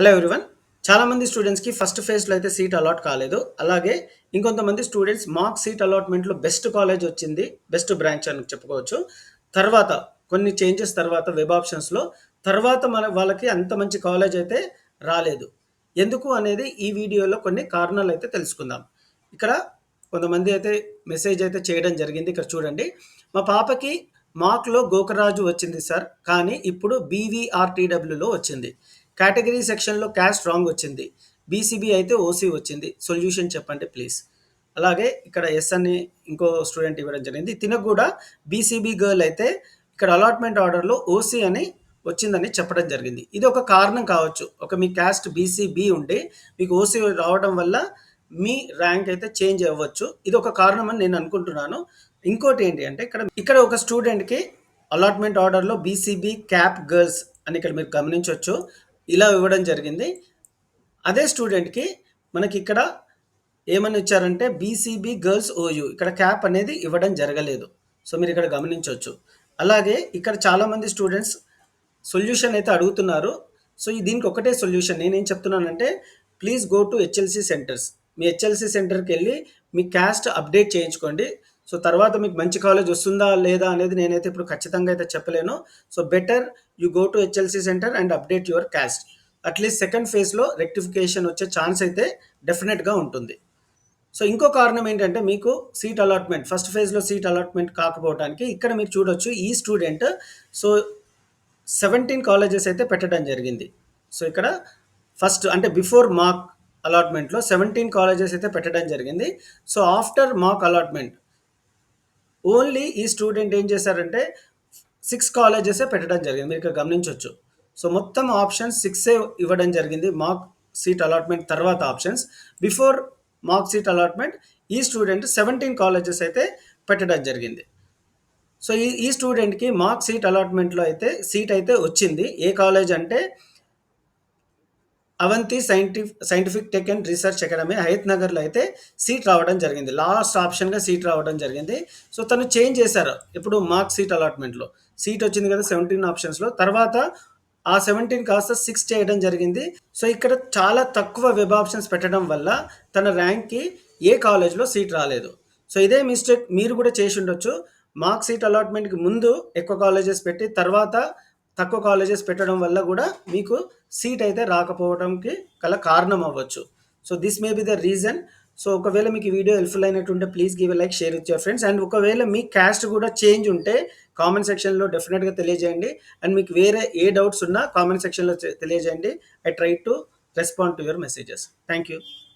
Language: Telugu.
Hello everyone. చాలామంది స్టూడెంట్స్‌కి ఫస్ట్ ఫేజ్‌లో అయితే సీట్ అలాట్ కాలేదు. అలాగే ఇంకొంతమంది స్టూడెంట్స్ మాక్ సీట్ అలాట్‌మెంట్‌లో బెస్ట్ కాలేజ్ వచ్చింది. బెస్ట్ బ్రాంచ్ అని చెప్పుకోవచ్చు. తర్వాత కొన్ని చేంజెస్ తర్వాత వెబ్ ఆప్షన్స్‌లో తర్వాత వాళ్ళకి అంత మంచి కాలేజ్ అయితే రాలేదు. ఎందుకు అనేది ఈ వీడియోలో కొన్ని కారణాలైతే తెలుసుకుందాం. ఇక్కడ కొంతమంది అయితే మెసేజ్ అయితే చేయడం జరిగింది. ఇక్కడ చూడండి. మా పాపకి మాక్‌లో గోకరాజు వచ్చింది సార్. కానీ ఇప్పుడు బీవీఆర్‌టీడబ్ల్యూలో వచ్చింది. కేటగిరీ సెక్షన్‌లో క్యాస్ట్ రాంగ్ వచ్చింది. బీసీబీ అయితే ఓసీ వచ్చింది. సొల్యూషన్ చెప్పండి ప్లీజ్. అలాగే ఇక్కడ ఎస్ అని ఇంకో స్టూడెంట్ ఇవ్వడం జరిగింది. తినకు కూడా బీసీబీ గర్ల్ అయితే ఇక్కడ అలాట్‌మెంట్ ఆర్డర్‌లో ఓసీ అని వచ్చిందని చెప్పడం జరిగింది. ఇది ఒక కారణం కావచ్చు. మీ క్యాస్ట్ బీసీబీ ఉండి మీకు ఓసీ రావడం వల్ల మీ ర్యాంక్ అయితే చేంజ్ అవ్వచ్చు. ఇది ఒక కారణం అని నేను అనుకుంటున్నాను. ఇంకోటి ఏంటి అంటే ఇక్కడ ఒక స్టూడెంట్‌కి అలాట్‌మెంట్ ఆర్డర్‌లో బీసీబీ క్యాప్ గర్ల్స్ అని ఇక్కడ మీరు గమనించొచ్చు. ఇలా ఇవ్వడం జరిగింది. అదే స్టూడెంట్‌కి మనకిక్కడ ఏమని ఇచ్చారంటే బీసీబీ గర్ల్స్ ఓయూ ఇక్కడ క్యాప్ అనేది ఇవ్వడం జరగలేదు. సో, మీరిక్కడ గమనించొచ్చు. అలాగే ఇక్కడ చాలామంది స్టూడెంట్స్ సొల్యూషన్ అయితే అడుగుతున్నారు. సో, దీనికి ఒకటే సొల్యూషన్. నేనేం చెప్తున్నానంటే please go to HLC centres. మీ హెచ్ఎల్‌సి సెంటర్‌కెళ్ళి మీ క్యాస్ట్ అప్డేట్ చేయించుకోండి. సో, తర్వాత మీకు మంచి కాలేజ్ వస్తుందా లేదా అనేది నేనైతే ఇప్పుడు ఖచ్చితంగా అయితే చెప్పలేను. So, better you go to HLC centre and update your caste. At least second ఫేజ్‌లో రెక్టిఫికేషన్ వచ్చే ఛాన్స్ అయితే డెఫినెట్‌గా ఉంటుంది. సో, ఇంకో కారణం ఏంటంటే మీకు సీట్ అలాట్‌మెంట్ ఫస్ట్ ఫేజ్‌లో సీట్ అలాట్‌మెంట్ కాకపోవడానికి ఇక్కడ మీరు చూడొచ్చు ఈ స్టూడెంట్ సో 17 కాలేజెస్ అయితే పెట్టడం జరిగింది. సో, ఇక్కడ ఫస్ట్ అంటే బిఫోర్ మాక్ అలాట్‌మెంట్‌లో 17 కాలేజెస్ అయితే పెట్టడం జరిగింది. సో, ఆఫ్టర్ మాక్ అలాట్‌మెంట్ ఓన్లీ ఈ స్టూడెంట్ ఏం చేశారంటే 6 కాలేజెసే పెట్టడం జరిగింది. మీరు ఇక్కడ గమనించొచ్చు. సో, మొత్తం ఆప్షన్స్ 6 ఇవ్వడం జరిగింది. మాక్ సీట్ అలాట్‌మెంట్ తర్వాత ఆప్షన్స్. బిఫోర్ మాక్ సీట్ అలాట్‌మెంట్ ఈ స్టూడెంట్ 17 కాలేజెస్ అయితే పెట్టడం జరిగింది. సో, ఈ స్టూడెంట్‌కి మాక్ సీట్ అలాట్‌మెంట్‌లో అయితే సీట్ అయితే వచ్చింది. ఏ కాలేజ్ అంటే Avanthi scientific tech and research academy హయత్ నగర్‌లో అయితే సీట్ రావడం జరిగింది. లాస్ట్ ఆప్షన్‌గా సీట్ రావడం జరిగింది. సో, తను చేంజ్ చేశారు. ఇప్పుడు మార్క్ సీట్ అలాట్‌మెంట్‌లో. సీట్ వచ్చింది కదా 17 ఆప్షన్స్‌లో. తర్వాత ఆ 17 కాస్త 6 చేయడం జరిగింది. సో, ఇక్కడ చాలా తక్కువ వెబ్ ఆప్షన్స్ పెట్టడం వల్ల తన ర్యాంక్‌కి ఏ కాలేజ్‌లో సీట్ రాలేదు. సో, ఇదే మిస్టేక్ మీరు కూడా చేసి ఉండొచ్చు. మార్క్ సీట్ అలాట్‌మెంట్‌కి ముందు ఎక్కువ కాలేజెస్ పెట్టి తర్వాత తక్కువ కాలేజెస్ పెట్టడం వల్ల కూడా మీకు సీట్ అయితే రాకపోవడంకి గల కారణం అవ్వచ్చు. So, this may be the reason. So, ఒకవేళ మీకు ఈ వీడియో హెల్ప్‌ఫుల్ అయినట్టుంటే please give a like, share with your friends. And ఒకవేళ మీ క్యాస్ట్ కూడా చేంజ్ ఉంటే కామెంట్ సెక్షన్‌లో డెఫినిట్‌గా తెలియజేయండి. అండ్ మీకు వేరే ఏ డౌట్స్ ఉన్నా కామెంట్ సెక్షన్‌లో తెలియజేయండి. I try to respond to your messages. Thank you.